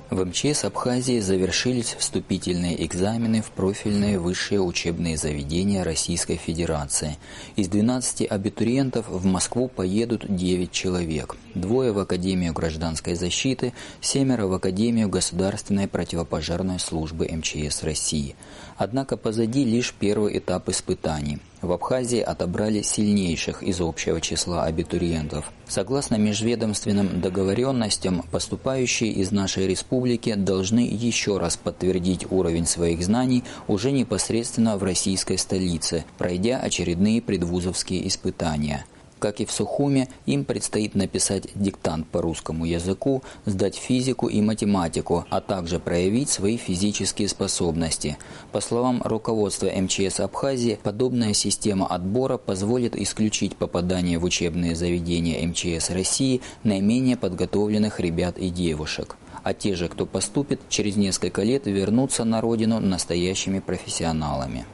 В МЧС Абхазии завершились вступительные экзамены в профильные высшие учебные заведения Российской Федерации. Из 12 абитуриентов в Москву поедут 9 человек. 2 в Академию гражданской защиты, 7 в Академию государственной противопожарной службы МЧС России. Однако позади лишь первый этап испытаний. В Абхазии отобрали сильнейших из общего числа абитуриентов. Согласно межведомственным договоренностям, поступающие из нашей республики должны еще раз подтвердить уровень своих знаний уже непосредственно в российской столице, пройдя очередные предвузовские испытания. Как и в Сухуме, им предстоит написать диктант по русскому языку, сдать физику и математику, а также проявить свои физические способности. По словам руководства МЧС Абхазии, подобная система отбора позволит исключить попадание в учебные заведения МЧС России наименее подготовленных ребят и девушек. А те же, кто поступит, через несколько лет вернутся на родину настоящими профессионалами.